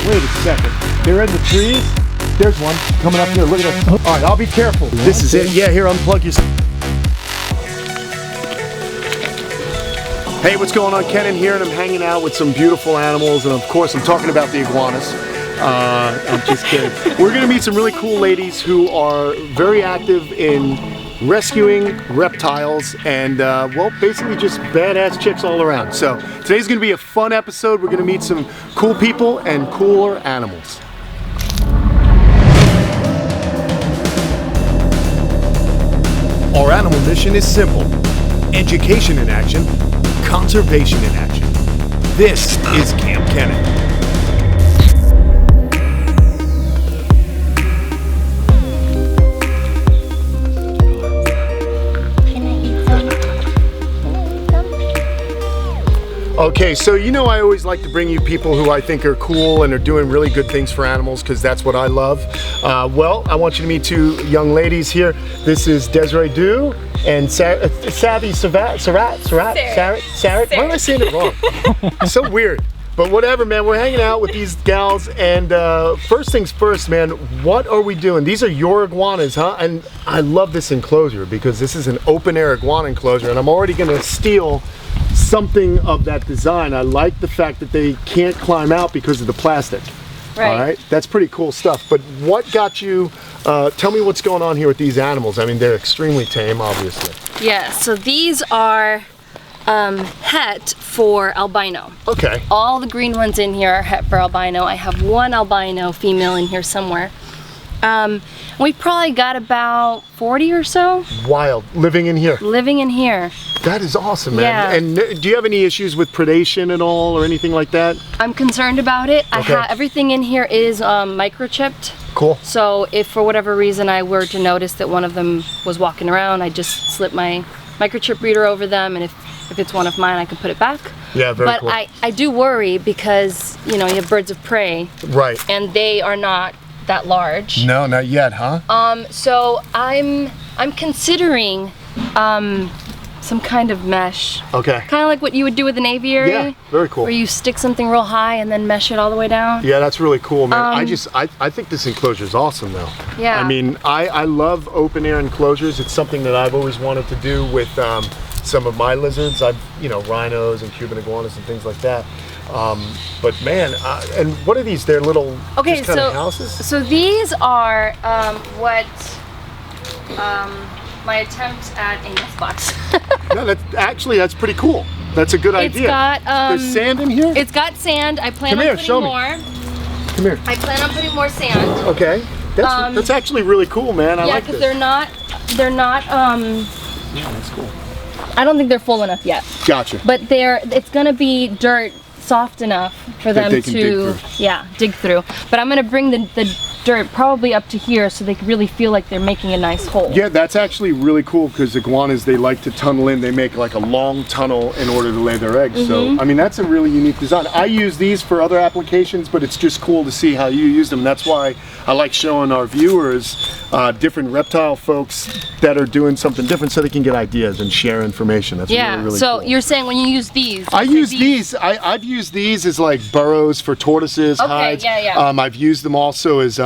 Wait a second. They're in the trees? There's one coming up here. Look at that. All right, I'll be careful. This is it. Yeah, here, unplug yourself. Hey, what's going on? Kenan here, and I'm hanging out with some beautiful animals, and of course, I'm talking about the iguanas. I'm just kidding. We're gonna meet some really cool ladies who are very active in rescuing reptiles and, well, basically just badass chicks all around. So today's gonna be a fun episode. We're gonna meet some cool people and cooler animals. Our animal mission is simple: education in action, conservation in action. This is Kamp Kenan. Okay, so you know I always like to bring you people who I think are cool and are doing really good things for animals, because that's what I love. Well, I want you to meet two young ladies here. This is Desiree Dew and Savvy Sarat. Why am I saying it wrong? It's so weird. But whatever, man, we're hanging out with these gals, and first things first, man, what are we doing? These are your iguanas, huh? And I love this enclosure because this is an open air iguana enclosure, and I'm already gonna steal something of that design. I like the fact that they can't climb out because of the plastic. Right. All right, that's pretty cool stuff. But what got you, tell me what's going on here with these animals. I mean, they're extremely tame, obviously. Yeah, so these are het for albino. Okay. All the green ones in here are het for albino. I have one albino female in here somewhere. We've probably got about 40 or so. Wild, living in here. Living in here. That is awesome, man. Yeah. And do you have any issues with predation at all or anything like that? I'm concerned about it. Okay. Everything in here is microchipped. Cool. So if for whatever reason I were to notice that one of them was walking around, I just slip my microchip reader over them, and if it's one of mine, I can put it back. Yeah, very cool. But I do worry because, you know, you have birds of prey. Right. And they are not that large. No, not yet, huh? So I'm considering some kind of mesh. Okay. Kind of like what you would do with an aviary. Yeah, very cool. Where you stick something real high and then mesh it all the way down. Yeah, that's really cool, man. I think this enclosure is awesome, though. Yeah. I mean, I love open air enclosures. It's something that I've always wanted to do with some of my lizards. You know, rhinos and Cuban iguanas and things like that. But man, and what are these? They're little okay, just kind of houses? So these are what my attempt at a nest box. No, that's pretty cool. That's a good idea. It's got there's sand in here? It's got sand. I plan on putting more. Come here. I plan on putting more sand. Okay. That's actually really cool, man. I like this. Yeah, because they're not yeah, that's cool. I don't think they're full enough yet. Gotcha. But it's gonna be dirt soft enough for them to dig through. But I'm gonna bring the dirt probably up to here so they can really feel like they're making a nice hole. Yeah, that's actually really cool because iguanas, they like to tunnel in. They make like a long tunnel in order to lay their eggs. So, I mean, that's a really unique design. I use these for other applications, but it's just cool to see how you use them. That's why I like showing our viewers different reptile folks that are doing something different so they can get ideas and share information. That's really so cool. You're saying when you use these? I use these. I've used these as like burrows for tortoises, hides. Yeah. I've used them also as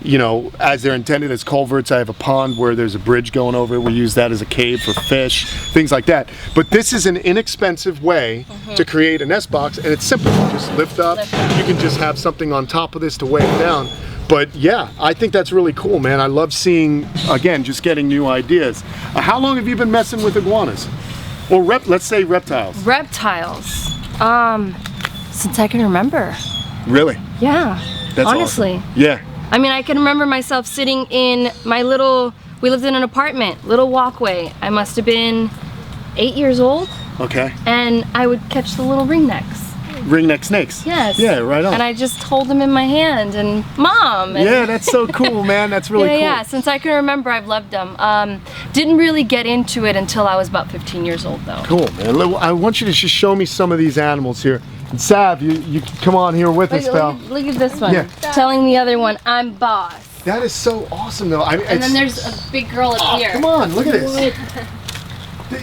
you know, as they're intended as culverts. I have a pond where there's a bridge going over it. We use that as a cave for fish, things like that. But this is an inexpensive way to create a nest box, and it's simple. You just lift up. You can just have something on top of this to weigh it down. But yeah, I think that's really cool, man. I love seeing, again, just getting new ideas. How long have you been messing with iguanas? Or let's say reptiles. Reptiles. Since I can remember. Really? Yeah. That's honestly. Awesome. Yeah. I mean, I can remember myself sitting in my we lived in an apartment, little walkway. I must have been 8 years old. Okay. And I would catch the little ringnecks. Ringneck snakes? Yes. Yeah, right on. And I just hold them in my hand and Mom. And yeah, that's so cool, man. That's really cool. Yeah, since I can remember, I've loved them. Didn't really get into it until I was about 15 years old, though. Cool, man. I want you to just show me some of these animals here. And Sav, you come on here with us, pal. Look at this one. Yeah. Telling the other one, I'm boss. That is so awesome, though. And then there's a big girl up here. Come on, look at this.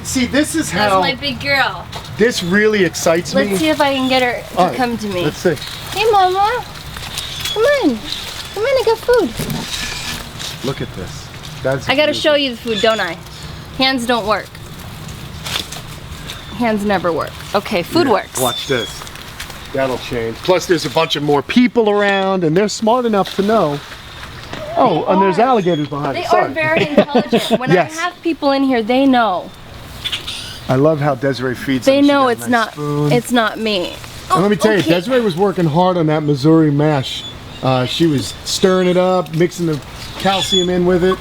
See, this is That's how my big girl. this really excites me. Let's see if I can get her to come to me. Let's see. Hey, Mama. Come on. Come on, I got food. Look at this. That's I gotta show you the food, don't I? Hands don't work. Hands never work. Okay, food works. Watch this. That'll change. Plus, there's a bunch of more people around, and they're smart enough to know. Oh, and there's alligators behind. They are very intelligent. When Yes. I have people in here, they know. I love how Desiree feeds They them. She know got a it's nice not. spoon. It's not me. And let me tell you, okay. Desiree was working hard on that Missouri mash. She was stirring it up, mixing the calcium in with it.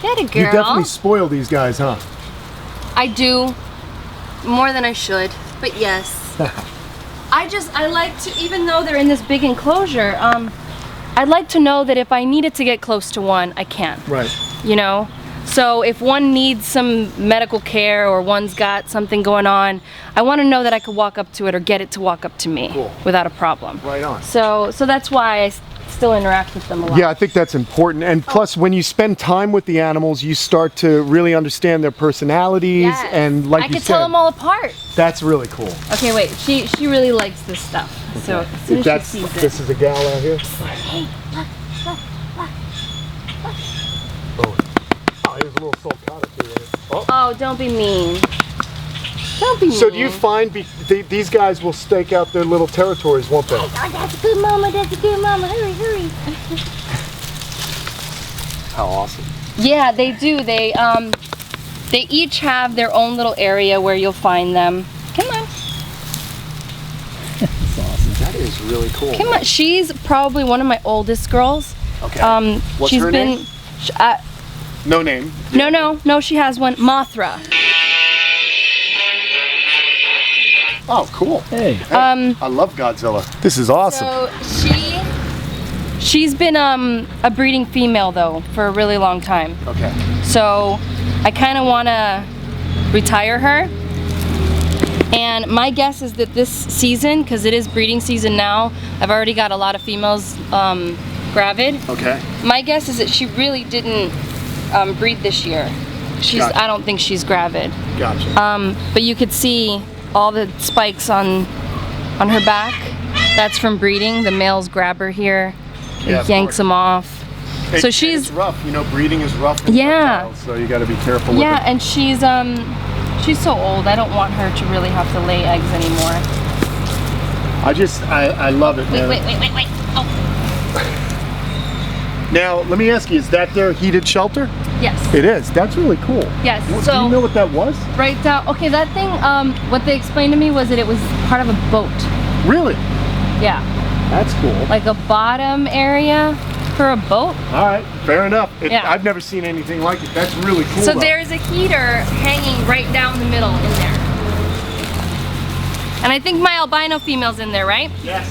Get a girl. You definitely spoil these guys, huh? I do. More than I should, but yes. I like to, even though they're in this big enclosure, I'd like to know that if I needed to get close to one, I can. Right. You know? So if one needs some medical care or one's got something going on, I want to know that I could walk up to it or get it to walk up to me without a problem. Right on. So that's why I still interact with them a lot. Yeah, I think that's important. And plus, when you spend time with the animals, you start to really understand their personalities. Yes. And like I you could said, tell them all apart. that's really cool. Okay, wait. She really likes this stuff. So as soon as she sees it. This is a gal out here. Hey, look. Oh, here's a little sulcata too. Oh, don't be mean. Don't be mean. So do you find these guys will stake out their little territories, won't they? Oh, that's a good mama. That's a good mama. Hurry. How awesome. Yeah, they do. They each have their own little area where you'll find them. Come on. That's awesome. That is really cool. Come on. She's probably one of my oldest girls. Okay. What's She's her been name? No name. No, she has one. Mothra. Oh, cool. Hey. I love Godzilla. This is awesome. So she's been a breeding female though for a really long time. Okay. So I kind of want to retire her. And my guess is that this season, because it is breeding season now, I've already got a lot of females gravid. Okay. My guess is that she really didn't breed this year. Gotcha. I don't think she's gravid. Gotcha. But you could see all the spikes on her back. That's from breeding. The males grab her here, yanks them off. So she's it's rough. You know, breeding is rough. with reptiles, so you got to be careful. Yeah, with it. and she's so old. I don't want her to really have to lay eggs anymore. I love it, man. Wait. Oh. Now, let me ask you, is that their heated shelter? Yes. It is. That's really cool. Yes. Do So you know what that was? right down. Okay, that thing. What they explained to me was that it was part of a boat. Really? Yeah. That's cool. Like a bottom area for a boat. All right, fair enough. Yeah. I've never seen anything like it. That's really cool. So though. there's a heater hanging right down the middle in there. And I think my albino female's in there, right? Yes.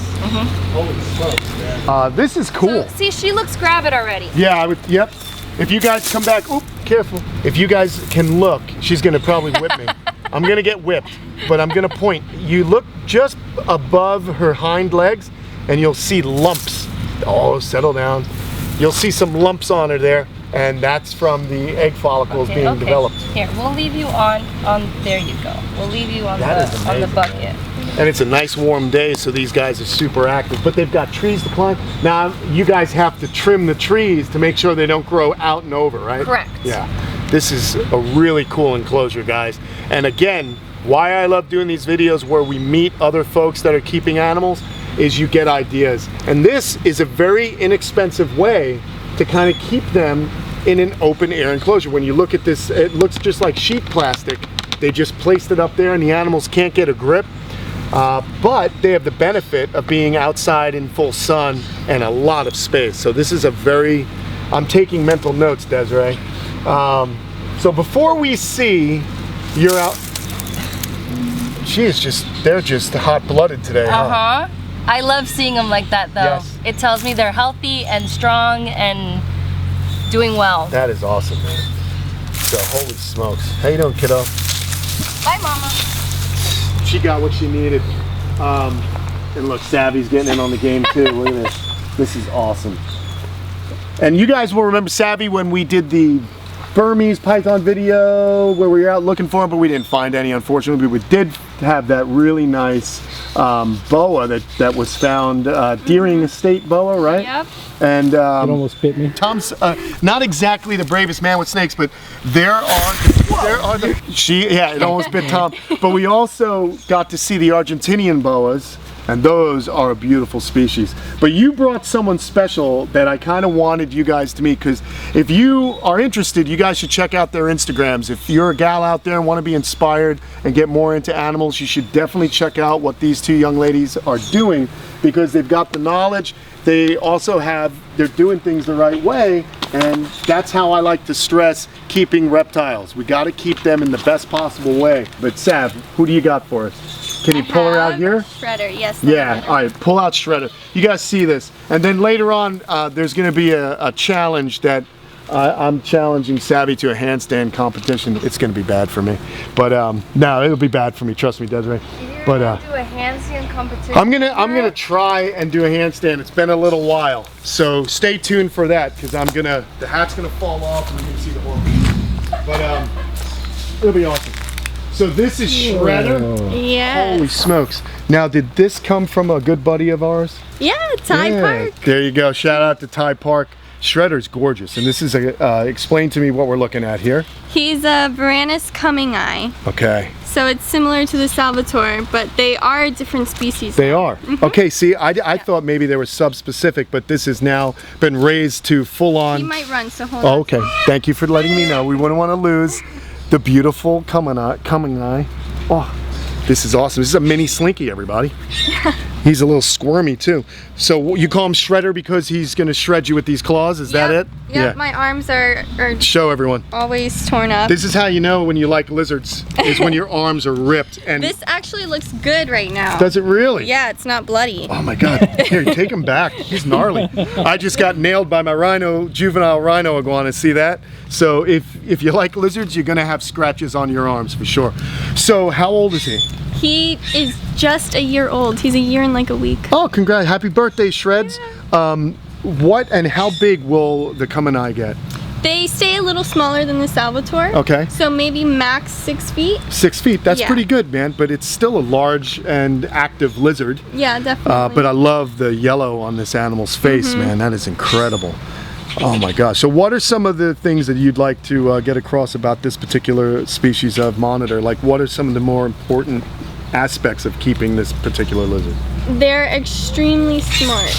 Holy smokes, man. This is cool. So, see, she looks gravid already. Yeah, I would. Yep. If you guys come back, oop, careful. If you guys can look, she's gonna probably whip me. I'm gonna get whipped, but I'm gonna point. You look just above her hind legs, and you'll see lumps. Oh, settle down. You'll see some lumps on her there, and that's from the egg follicles being developed. Here, we'll leave you on. There you go. We'll leave you on That is the amazing, bucket. man. And it's a nice warm day, so these guys are super active, but they've got trees to climb. Now, you guys have to trim the trees to make sure they don't grow out and over, right? Correct. Yeah. This is a really cool enclosure, guys. And again, why I love doing these videos where we meet other folks that are keeping animals is you get ideas. And this is a very inexpensive way to kind of keep them in an open air enclosure. When you look at this, it looks just like sheet plastic. They just placed it up there and the animals can't get a grip. But they have the benefit of being outside in full sun and a lot of space. So this is a very, I'm taking mental notes, Desiree. So before we see you're out, they're just hot-blooded today. Uh-huh. I love seeing them like that though. Yes. It tells me they're healthy and strong and doing well. That is awesome, man. So holy smokes. How you doing, kiddo? Bye, Mama. She got what she needed. And look, Savvy's getting in on the game too. Look at this. This is awesome. And you guys will remember Savvy when we did the Burmese python video where we were out looking for them, but we didn't find any, unfortunately. We did have that really nice boa that was found, Deering Estate boa, right? Yep. And It almost bit me. Tom's not exactly the bravest man with snakes, but it almost bit Tom. But we also got to see the Argentinian boas, and those are a beautiful species. But you brought someone special that I kind of wanted you guys to meet, because if you are interested, you guys should check out their Instagrams. If you're a gal out there and want to be inspired and get more into animals, you should definitely check out what these two young ladies are doing, because they've got the knowledge. They also they're doing things the right way, and that's how I like to stress keeping reptiles. We got to keep them in the best possible way. But Sav, who do you got for us? Can you pull her out here? Shredder, yes. Yeah, all right, pull out Shredder. You guys see this. And then later on, there's gonna be a challenge that I'm challenging Savvy to a handstand competition. It's gonna be bad for me. But no, it'll be bad for me, trust me, Desiree. You're gonna do a handstand competition? I'm gonna try and do a handstand. It's been a little while. So stay tuned for that, because the hat's gonna fall off and you're gonna see the horn. But it'll be awesome. So this is Shredder. Yes. Holy smokes. Now, did this come from a good buddy of ours? Yeah, Ty Park. There you go. Shout out to Ty Park. Shredder's gorgeous. And this is explain to me what we're looking at here. He's a Varanus coming eye. Okay. So it's similar to the Salvatore, but they are a different species. They are. Okay, see, I thought maybe they were sub-specific, but this has now been raised to full-on. He might run, so hold Oh, on. okay. Thank you for letting me know. We wouldn't want to lose the beautiful coming eye. Oh, this is awesome. This is a mini Slinky, everybody. He's a little squirmy too. So you call him Shredder because he's going to shred you with these claws? Is that it? Yep, my arms are Show everyone. always torn up. This is how you know when you like lizards, is when your arms are ripped. And This actually looks good right now. does it really? Yeah, it's not bloody. Oh my God. Here, take him back. He's gnarly. I just got nailed by my juvenile rhino iguana. See that? So if you like lizards, you're going to have scratches on your arms for sure. So how old is he? He is just a year old. He's a year and like a week. Oh, congrats. Happy birthday, Shreds. What and how big will the coming eye get? They stay a little smaller than the Salvatore. Okay. So maybe max 6 feet. 6 feet. That's Yeah. pretty good, man. But it's still a large and active lizard. Yeah, definitely. But I love the yellow on this animal's face, man. That is incredible. Oh my gosh. So what are some of the things that you'd like to get across about this particular species of monitor? Like, what are some of the more important aspects of keeping this particular lizard? They're extremely smart.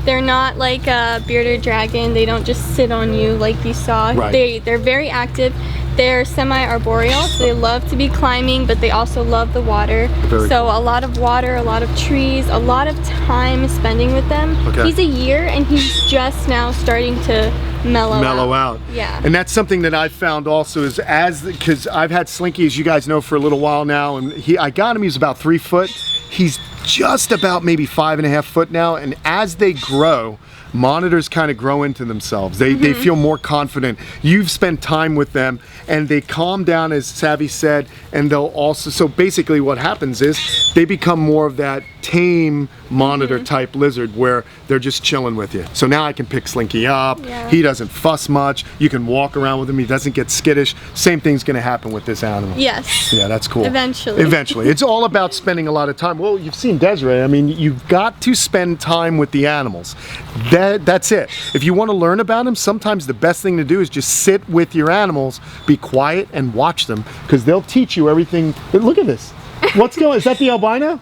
They're not like a bearded dragon. They don't just sit on you like you saw. Right. They're very active. They're semi-arboreal, so they love to be climbing, but they also love the water. Very so cool. a lot of water, a lot of trees, a lot of time spending with them. Okay. He's a year and he's just now starting to mellow out. Yeah. And that's something that I've found also is because I've had Slinky, as you guys know, for a little while now, and I got him, he was about 3 foot. He's just about maybe 5.5 foot now, and as they grow, monitors kind of grow into themselves. They feel more confident. You've spent time with them and they calm down, as Savvy said, and they'll also, so basically what happens is they become more of that tame monitor type lizard where they're just chilling with you. So now I can pick Slinky up. Yeah. He doesn't fuss much. You can walk around with him. He doesn't get skittish. Same thing's gonna happen with this animal. Yes. Yeah, that's cool. Eventually. Eventually. It's all about spending a lot of time. Well, you've seen Desiree. I mean, you've got to spend time with the animals. That's it. If you want to learn about them, sometimes the best thing to do is just sit with your animals, be quiet, and watch them, because they'll teach you everything. Look at this. What's going on? Is that the albino?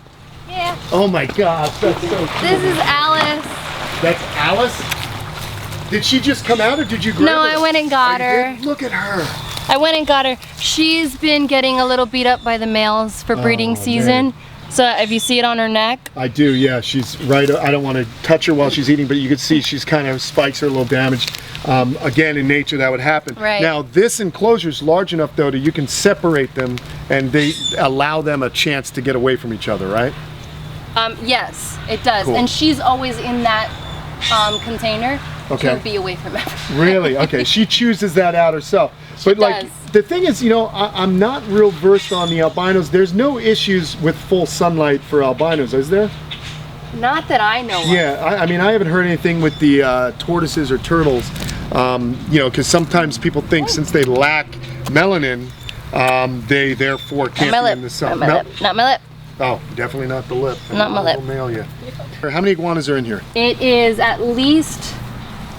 Yeah. Oh my gosh, that's so cool. This is Alice. That's Alice? Did she just come out or did you grab her? No, I went and got Oh, you her. did? Look at her. I went and got her. She's been getting a little beat up by the males for breeding season. So if you see it on her neck. I do, yeah. She's right. I don't want to touch her while she's eating, but you can see she's kind of spikes are a little damaged. Again, in nature that would happen. Right. Now this enclosure is large enough though that you can separate them and they allow them a chance to get away from each other, right? Yes, it does. Cool. And she's always in that container Okay. to be away from everyone. Really? Okay. She chooses that out herself. But like does. the thing is, you know, I'm not real versed on the albinos. There's no issues with full sunlight for albinos, is there? Not that I know of. Yeah, I mean, I haven't heard anything with the tortoises or turtles. You know, because sometimes people think since they lack melanin, they therefore can't be in the sun. Not my lip. Oh, definitely not the lip. Not my lip. I'll nail you. How many iguanas are in here? It is at least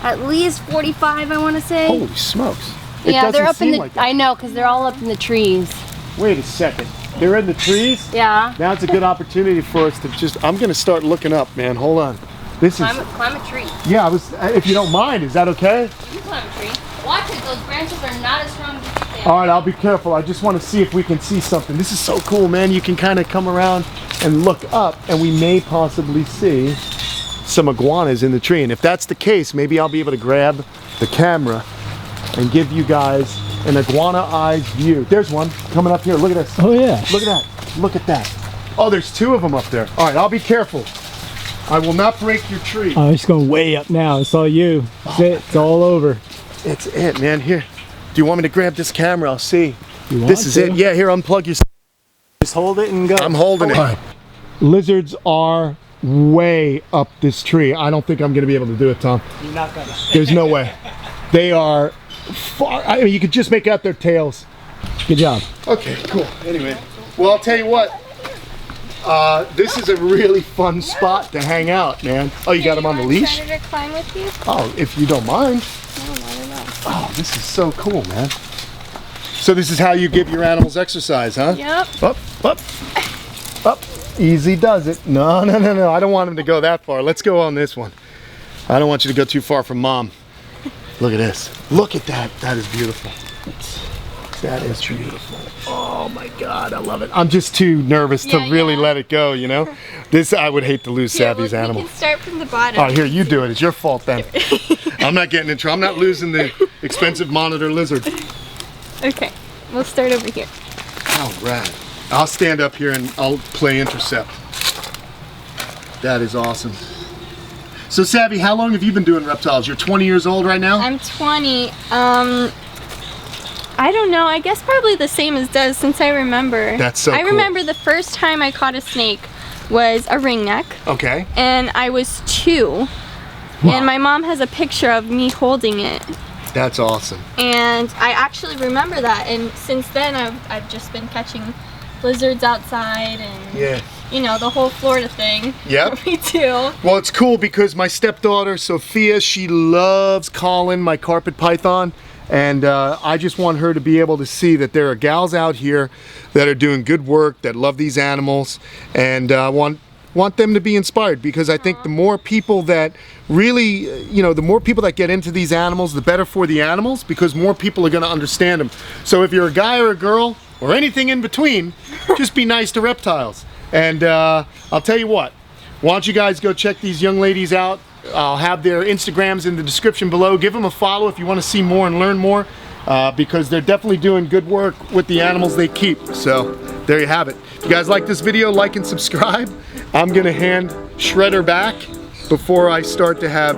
45, I want to say. Holy smokes. It Yeah, they're doesn't up in seem the. like that. I know, because they're all up in the trees. Wait a second. They're in the trees? Yeah. Now it's a good opportunity for us to just, I'm going to start looking up, man. Hold on. This is, Climb a tree. yeah, if you don't mind, is that okay? You climb a tree. Watch it, those branches are not as strong as you think they All are. right, I'll be careful. I just want to see if we can see something. This is so cool, man. You can kind of come around and look up, and we may possibly see some iguanas in the tree. And if that's the case, maybe I'll be able to grab the camera and give you guys an iguana-eyed view. There's one coming up here. Look at this. Oh yeah. Look at that. Look at that. Oh, there's two of them up there. All right, I'll be careful. I will not break your tree. I'm just going way up now. It's all you. That's it. It's all over. It's it, man. Here. Do you want me to grab this camera? I'll see. You This want is to? it. Yeah, here, unplug your... Just hold it and go. I'm holding it. Lizards are way up this tree. I don't think I'm going to be able to do it, Tom. You're not gonna. There's no way. They are far... I mean, you could just make out their tails. Good job. Okay, cool. Anyway, well, I'll tell you what. This is a really fun spot to hang out, man. Oh, you got him on the leash? Predator climb with you? Oh, if you don't mind. No, not at all. Oh, this is so cool, man. So this is how you give your animals exercise, huh? Yep. Up, up, up. Easy does it. No, no, no, no. I don't want him to go that far. Let's go on this one. I don't want you to go too far from mom. Look at this. Look at that. That is beautiful. That is beautiful. Oh my God, I love it. I'm just too nervous to really let it go, you know? This, I would hate to lose Savvy's animal. We can start from the bottom. All right, here, you do it. It's your fault then. I'm not getting in trouble. I'm not losing the expensive monitor lizard. Okay, we'll start over here. Oh, rad. I'll stand up here and I'll play intercept. That is awesome. So, Savvy, how long have you been doing reptiles? You're 20 years old right now? I'm 20. I don't know. I guess probably the same as Des since I remember. That's so I cool. remember the first time I caught a snake was a ringneck. Okay. And I was 2. Wow. And my mom has a picture of me holding it. That's awesome. And I actually remember that. And since then, I've just been catching lizards outside and, you know, the whole Florida thing. Yep. Me too. Well, it's cool because my stepdaughter, Sophia, she loves Colin, my carpet python. And I just want her to be able to see that there are gals out here that are doing good work, that love these animals, and want them to be inspired, because I think the more people that really, you know, the more people that get into these animals, the better for the animals, because more people are going to understand them. So if you're a guy or a girl or anything in between, just be nice to reptiles. And I'll tell you what, why don't you guys go check these young ladies out. I'll have their Instagrams in the description below. Give them a follow if you want to see more and learn more, because they're definitely doing good work with the animals they keep. So there you have it. If you guys like this video, like and subscribe. I'm gonna hand Shredder back before I start to have,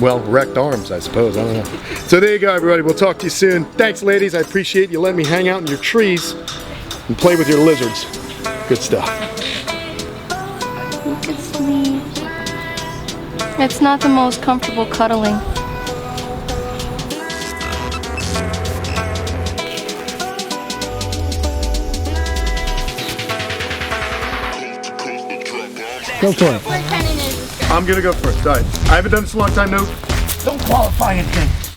well, wrecked arms, I suppose. I don't know. So there you go, everybody. We'll talk to you soon. Thanks, ladies. I appreciate you letting me hang out in your trees and play with your lizards. Good stuff. It's not the most comfortable cuddling. Go for it. Where Kenan is. I'm gonna go first. All right. I haven't done this in a long time. No, don't qualify anything.